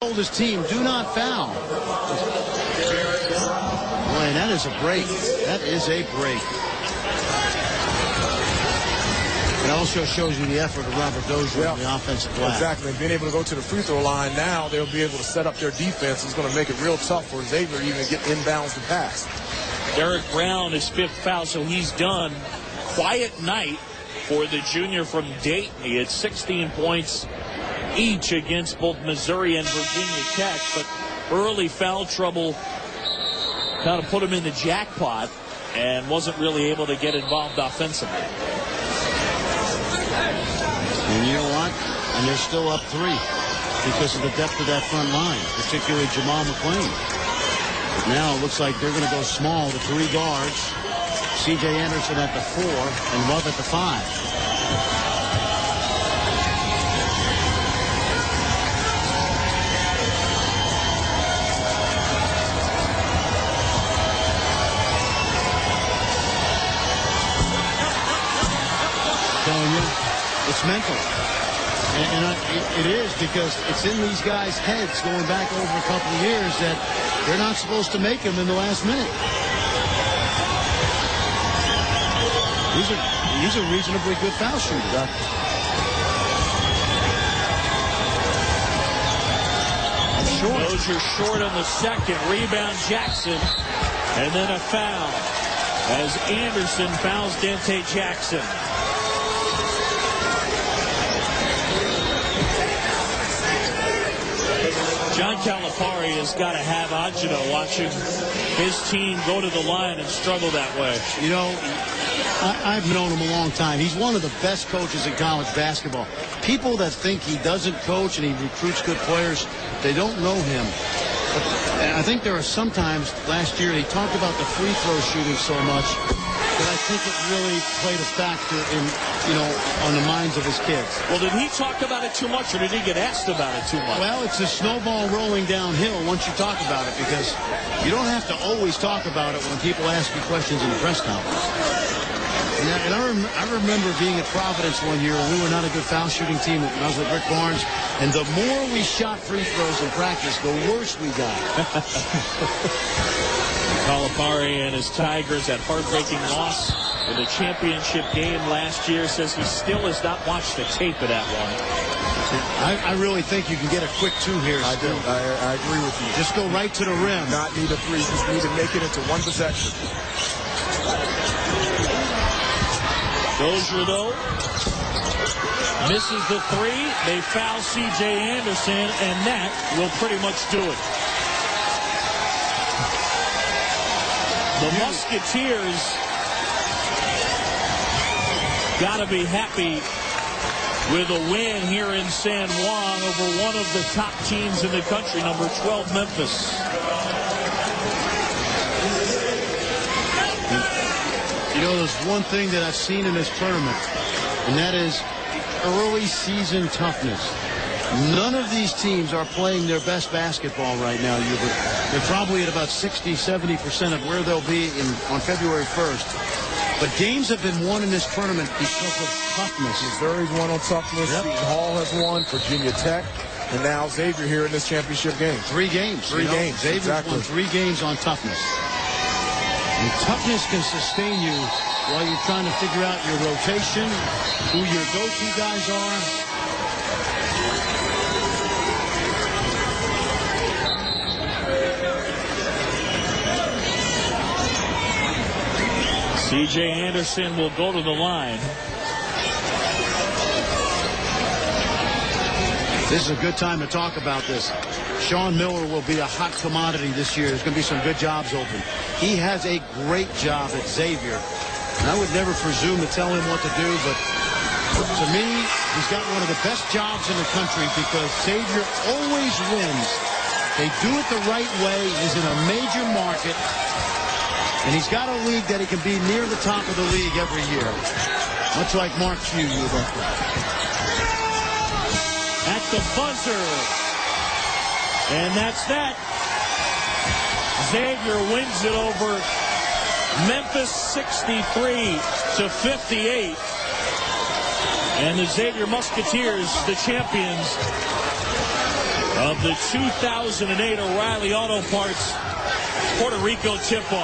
Told his team, do not foul. Boy, that is a break. That is a break. It also shows you the effort of Robert Dozier on the offensive glass. Exactly. Being able to go to the free throw line now, they'll be able to set up their defense. It's going to make it real tough for Xavier to even get inbounds to pass. Derek Brown, his 5th foul, so he's done. Quiet night for the junior from Dayton. He had 16 points each against both Missouri and Virginia Tech, but early foul trouble kind of put him in the jackpot and wasn't really able to get involved offensively. And you know what? And they're still up 3 because of the depth of that front line, particularly Jamal McClain. But now it looks like they're going to go small to 3 guards. C.J. Anderson at the 4 and Love at the 5. It's mental. And it is, because it's in these guys' heads going back over a couple of years that they're not supposed to make them in the last minute. He's a reasonably good foul shooter. Dozier short on the second. Rebound Jackson. And then a foul as Anderson fouls Dante Jackson. John Calipari has got to have agita watching his team go to the line and struggle that way. You know, I've known him a long time. He's one of the best coaches in college basketball. People that think he doesn't coach and he recruits good players, they don't know him. But I think there are sometimes, last year, he talked about the free throw shooting so much that I think it really played a factor in, on the minds of his kids. Well, did he talk about it too much, or did he get asked about it too much? Well, it's a snowball rolling downhill once you talk about it, because you don't have to always talk about it when people ask you questions in the press conference. And I remember being at Providence one year when we were not a good foul shooting team when I was with Rick Barnes, and the more we shot free throws in practice, the worse we got. Calipari and his Tigers, that heartbreaking loss in the championship game last year, says he still has not watched the tape of that one. I really think you can get a quick 2 here. I do. I agree with you. Just go right to the rim. Not need a 3. Just need to make it into one possession. Dozier, though, misses the 3. They foul C.J. Anderson, and that will pretty much do it. The Musketeers got to be happy with a win here in San Juan over one of the top teams in the country, number 12, Memphis. You know, there's one thing that I've seen in this tournament, and that is early season toughness. None of these teams are playing their best basketball right now, Hubert. They're probably at about 60-70% of where they'll be on February 1st. But games have been won in this tournament because of toughness. Missouri's won on toughness. Yep. Seton Hall has won. Virginia Tech. And now Xavier here in this championship game. 3 games. 3 games. Xavier's won 3 games on toughness. And toughness can sustain you while you're trying to figure out your rotation, who your go-to guys are. C.J. Anderson will go to the line. This is a good time to talk about this. Sean Miller will be a hot commodity this year. There's going to be some good jobs open. He has a great job at Xavier. And I would never presume to tell him what to do, but to me, he's got one of the best jobs in the country because Xavier always wins. They do it the right way. He's in a major market. And he's got a league that he can be near the top of the league every year. Much like Mark Few, at the buzzer. And that's that. Xavier wins it over Memphis 63-58. And the Xavier Musketeers, the champions, of the 2008 O'Reilly Auto Parts Puerto Rico tip-off.